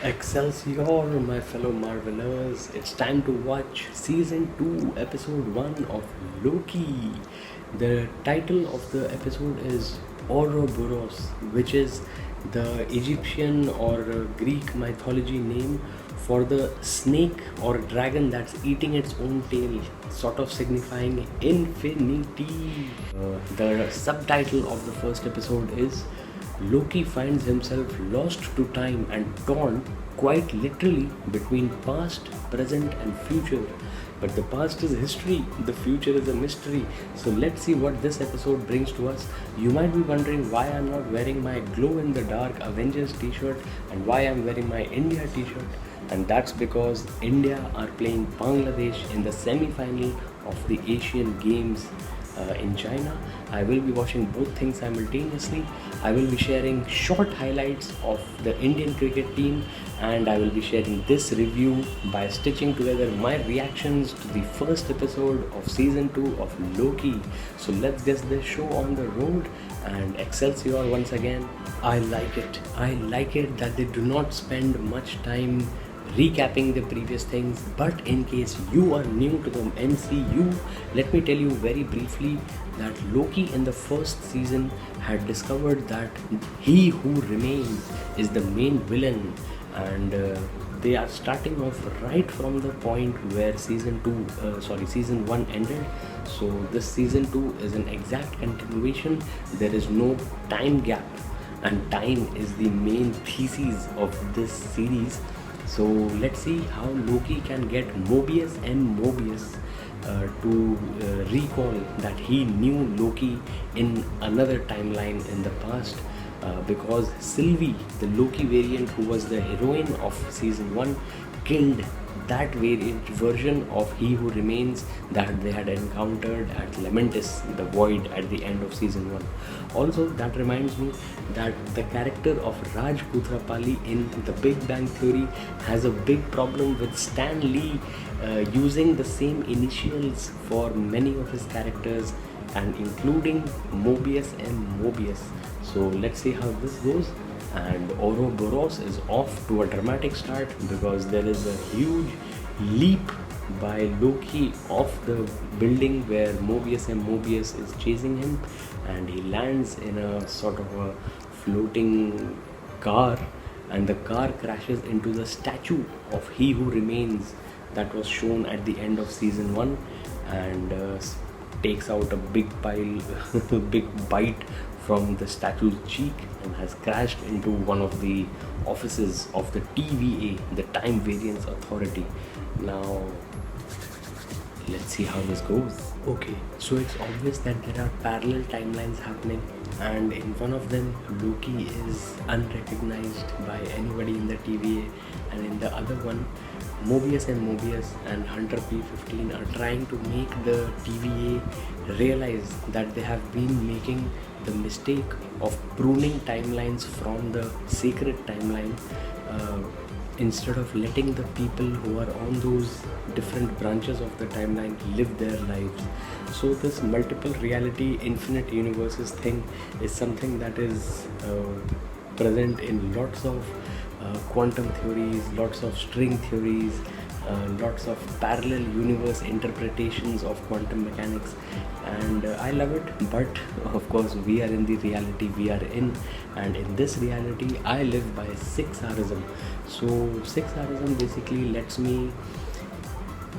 Excelsior, my fellow marvelers. It's time to watch season 2, episode 1 of Loki. The title of the episode is Ouroboros, which is the Egyptian or Greek mythology name for the snake or dragon that's eating its own tail, sort of signifying infinity. The subtitle of the first episode is Loki finds himself lost to time and torn, quite literally, between past, present, and future. But the past is history, the future is a mystery. So let's see what this episode brings to us. You might be wondering why I'm not wearing my glow in the dark Avengers t shirt and why I'm wearing my India t shirt. And that's because India are playing Bangladesh in the semi final of the Asian Games in China. I will be watching both things simultaneously. I will be sharing short highlights of the Indian cricket team, and I will be sharing this review by stitching together my reactions to the first episode of season 2 of Loki. So let's get this show on the road, and Excelsior once again. I like it. I like it that they do not spend much time recapping the previous things, but in case you are new to the MCU, let me tell you very briefly that Loki in the first season had discovered that he who remains is the main villain, and they are starting off right from the point where season 1 ended. So this season 2 is an exact continuation. There is no time gap, and time is the main thesis of this series. So let's see how Loki can get Mobius to recall that he knew Loki in another timeline in the past, because Sylvie, the Loki variant who was the heroine of season 1, killed that variant version of He Who Remains that they had encountered at Lamentis, the Void, at the end of season 1. Also, that reminds me that the character of Raj Kuthrapali in The Big Bang Theory has a big problem with Stan Lee using the same initials for many of his characters, and including Mobius and Mobius. So let's see how this goes. And Ouroboros is off to a dramatic start because there is a huge leap by Loki off the building where Mobius and Mobius is chasing him, and he lands in a sort of a floating car, and the car crashes into the statue of He Who Remains that was shown at the end of season 1, and takes out a big big bite from the statue's cheek and has crashed into one of the offices of the TVA, the Time Variance Authority. Now, let's see how this goes. Okay, so it's obvious that there are parallel timelines happening, and in one of them, Loki is unrecognized by anybody in the TVA, and in the other one, Mobius and Hunter P15 are trying to make the TVA realize that they have been making the mistake of pruning timelines from the sacred timeline, instead of letting the people who are on those different branches of the timeline live their lives. So this multiple reality infinite universes thing is something that is present in lots of quantum theories, lots of string theories, lots of parallel universe interpretations of quantum mechanics, and I love it. But of course, we are in the reality we are in, and in this reality, I live by 6Rsm. So 6Rsm basically lets me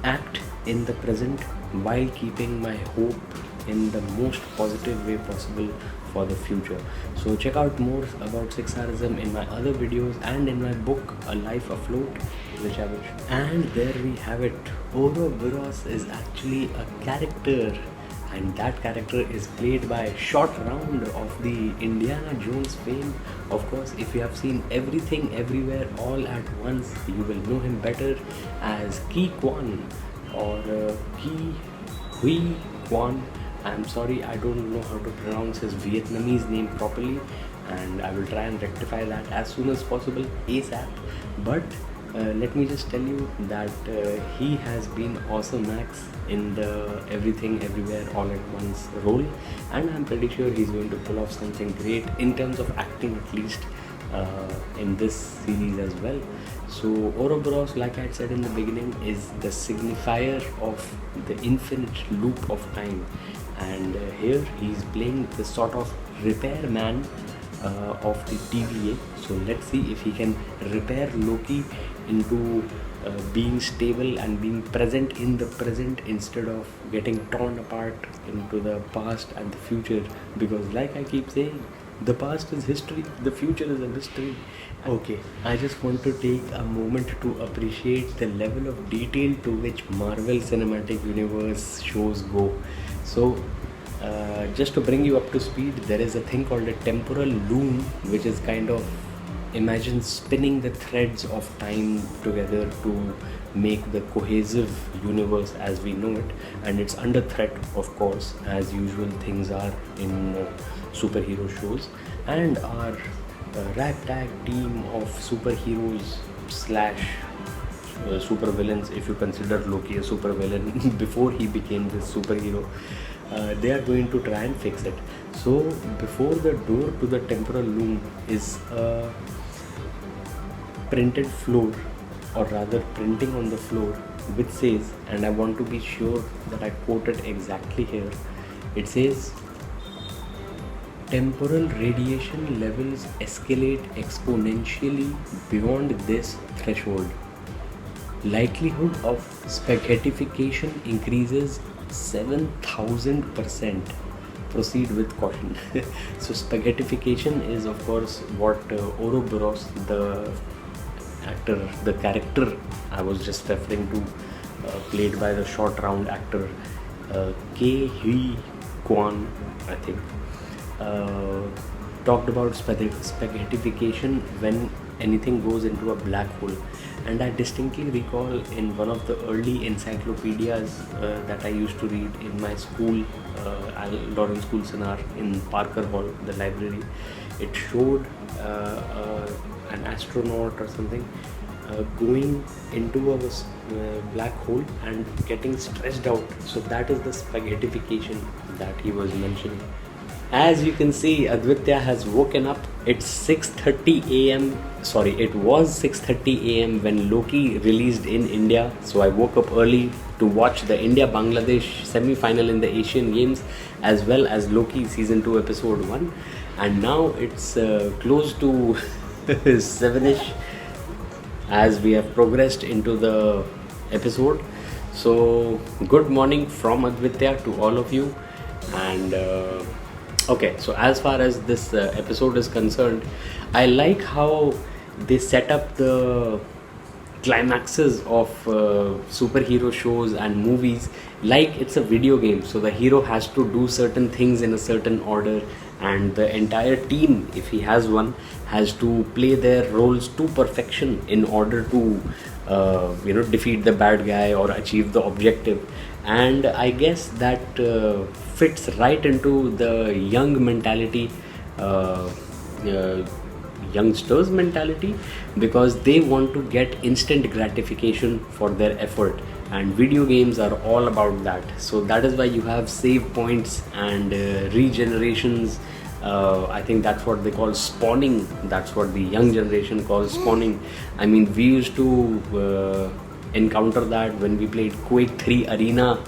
act in the present while keeping my hope in the most positive way possible for the future. So check out more about 6Rsm in my other videos and in my book A Life Afloat, which I will. And there we have it. Ouroboros is actually a character, and that character is played by Short Round of the Indiana Jones fame. Of course, if you have seen Everything Everywhere All at Once, you will know him better as Ki Kwan, or Ki Hui Kwan. I'm sorry, I don't know how to pronounce his Vietnamese name properly, and I will try and rectify that as soon as possible, ASAP. But let me just tell you that he has been awesome Max in the Everything Everywhere All at Once role, and I'm pretty sure he's going to pull off something great in terms of acting at least. in this series as well. So Ouroboros, like I said in the beginning, is the signifier of the infinite loop of time, and here he's playing the sort of repairman of the TVA. So let's see if he can repair Loki into being stable and being present in the present instead of getting torn apart into the past and the future. Because, like I keep saying, the past is history, the future is a mystery. Okay, I just want to take a moment to appreciate the level of detail to which Marvel Cinematic Universe shows go. So, just to bring you up to speed, there is a thing called a temporal loom, which is kind of, imagine spinning the threads of time together to make the cohesive universe as we know it, and it's under threat, of course, as usual things are in superhero shows. And our ragtag team of superheroes slash super villains, if you consider Loki a super villain before he became this superhero, they are going to try and fix it. So before the door to the temporal loom is a printed floor, or rather printing on the floor, which says, and I want to be sure that I quote it exactly here, it says, temporal radiation levels escalate exponentially beyond this threshold. Likelihood of spaghettification increases 7,000%. Proceed with caution. So spaghettification is, of course, what Ouroboros, the actor, the character I was just referring to, played by the short round actor Ke Huy Quan, I think, talked about spaghettification when anything goes into a black hole. And I distinctly recall in one of the early encyclopedias that I used to read in my school, Lawrence School Sanar in Parker Hall, the library, it showed an astronaut or something going into a black hole and getting stretched out. So that is the spaghettification that he was mentioning. As you can see, Advitya has woken up. It's 6:30 a.m. Sorry, it was 6:30 a.m. when Loki released in India. So I woke up early to watch the India-Bangladesh semi-final in the Asian Games, as well as Loki Season 2 Episode 1. And now it's close to 7ish as we have progressed into the episode. So good morning from Advitya to all of you. And okay, so as far as this episode is concerned, I like how they set up the climaxes of superhero shows and movies like it's a video game. So the hero has to do certain things in a certain order, and the entire team, if he has one, has to play their roles to perfection in order to defeat the bad guy or achieve the objective. And I guess that fits right into the young mentality, youngsters mentality, because they want to get instant gratification for their effort, and video games are all about that. So that is why you have save points and regenerations. I think that's what they call spawning. That's what the young generation calls spawning. I mean, we used to encounter that when we played Quake 3 Arena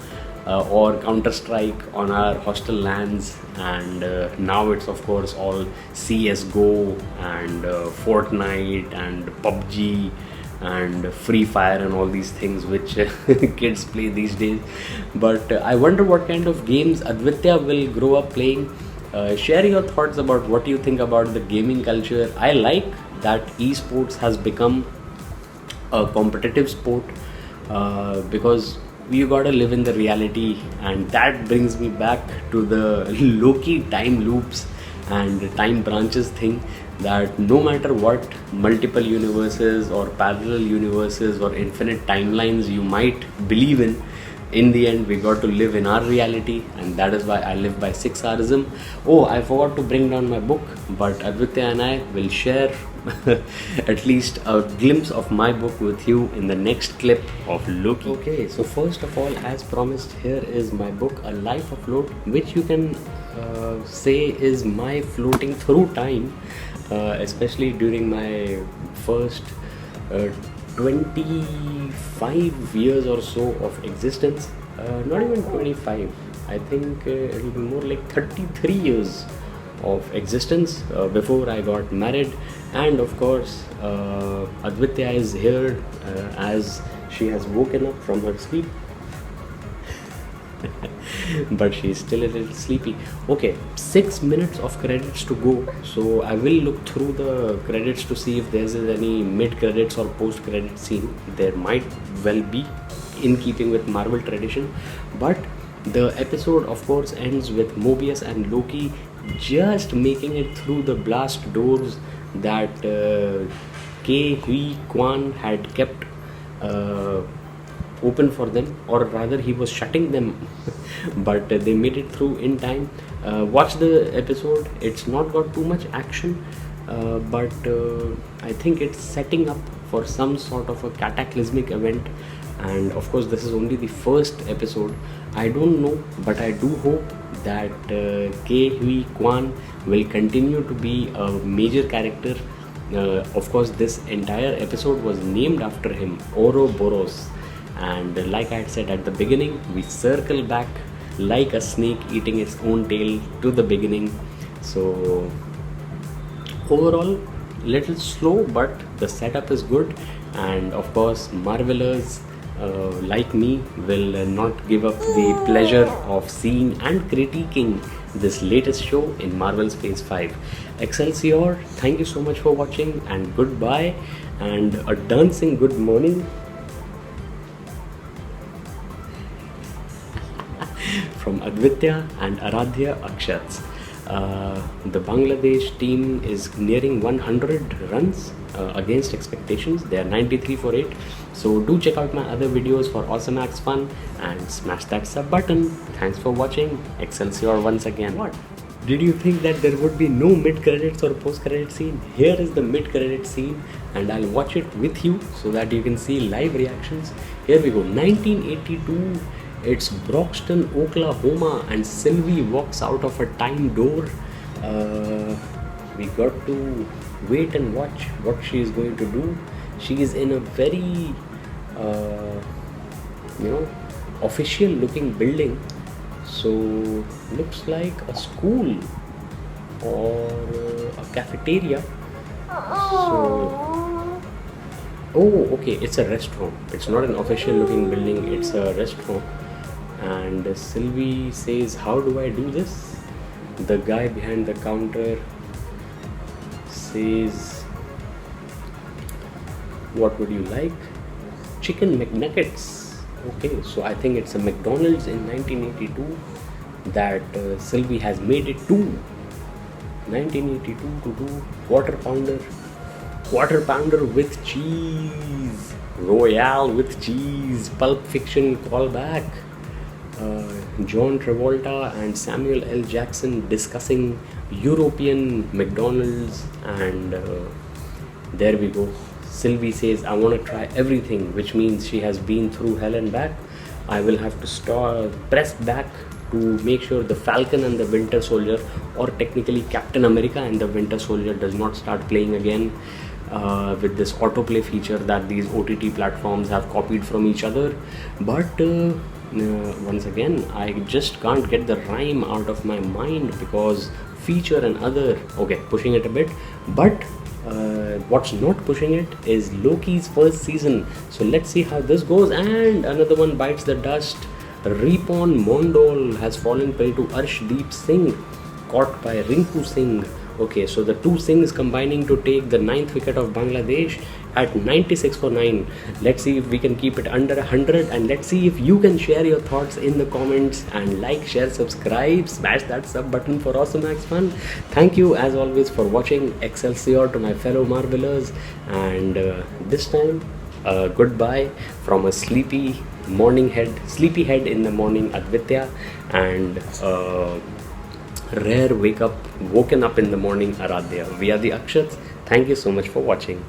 or Counter-Strike on our hostel LANs, and now it's of course all CSGO and Fortnite and PUBG and Free Fire and all these things which kids play these days. But I wonder what kind of games Advitya will grow up playing. Share your thoughts about what you think about the gaming culture. I like that esports has become a competitive sport because you gotta live in the reality, and that brings me back to the Loki time loops and time branches thing, that no matter what multiple universes or parallel universes or infinite timelines you might believe in the end we got to live in our reality, and that is why I live by 6Rsm. Oh, I forgot to bring down my book, but Advitya and I will share at least a glimpse of my book with you in the next clip of Loki. Okay, so first of all, as promised, here is my book, A Life Afloat, which you can say is my floating through time. especially during my first 25 years or so of existence. Not even 25, I think it'll be more like 33 years of existence before I got married. And of course, Advitya is here as she has woken up from her sleep. But she's still a little sleepy. Okay, 6 minutes of credits to go, so I will look through the credits to see if there's any mid credits or post credit scene. There might well be, in keeping with Marvel tradition, but the episode of course ends with Mobius and Loki just making it through the blast doors that Ke Huy Quan had kept open for them, or rather he was shutting them. But they made it through in time. Watch the episode. It's not got too much action, but I think it's setting up for some sort of a cataclysmic event. And of course this is only the first episode. I don't know, but I do hope that Ke Huy Quan will continue to be a major character. Of course this entire episode was named after him, Ouroboros. And like I said at the beginning, we circle back like a snake eating its own tail to the beginning. So overall, little slow, but the setup is good. And of course, Marvelers like me will not give up the pleasure of seeing and critiquing this latest show in Marvel's Phase 5. Excelsior, thank you so much for watching, and goodbye, and a dancing good morning from Advitya and Aradhya Akshats. The Bangladesh team is nearing 100 runs against expectations. They are 93 for 8. So do check out my other videos for awesome acts fun, and smash that sub button. Thanks for watching. Excelsior once again. What? Did you think that there would be no mid-credits or post-credit scene? Here is the mid-credit scene, and I'll watch it with you so that you can see live reactions. Here we go. 1982. It's Broxton, Oklahoma, and Sylvie walks out of a time door. We got to wait and watch what she is going to do. She is in a very, official looking building. So looks like a school or a cafeteria. So, oh, okay, it's a restaurant. It's not an official looking building, it's a restaurant. And Sylvie says, how do I do this? The guy behind the counter says, what would you like? Chicken McNuggets. Okay, so I think it's a McDonald's in 1982 that Sylvie has made it to. 1982 to do quarter pounder with cheese, Royale with cheese, Pulp Fiction callback. John Travolta and Samuel L. Jackson discussing European McDonald's, and there we go. Sylvie says, I want to try everything, which means she has been through hell and back. I will have to press back to make sure the Falcon and the Winter Soldier, or technically Captain America and the Winter Soldier, does not start playing again with this autoplay feature that these OTT platforms have copied from each other. But once again, I just can't get the rhyme out of my mind because feature and other, okay, pushing it a bit, but what's not pushing it is Loki's first season. So let's see how this goes. And another one bites the dust. Ripon Mondol has fallen prey to Arshdeep Singh, caught by Rinku Singh. Okay, so the two Singhs combining to take the 9th wicket of Bangladesh at 96 for 9. Let's see if we can keep it under 100, and let's see if you can share your thoughts in the comments, and like, share, subscribe, smash that sub button for awesome acts fun. Thank you as always for watching. Excelsior to my fellow Marvelers, and this time goodbye from a sleepy head in the morning, Advitya, and rare woken up in the morning, Aradhya. We are the Akshats. Thank you so much for watching.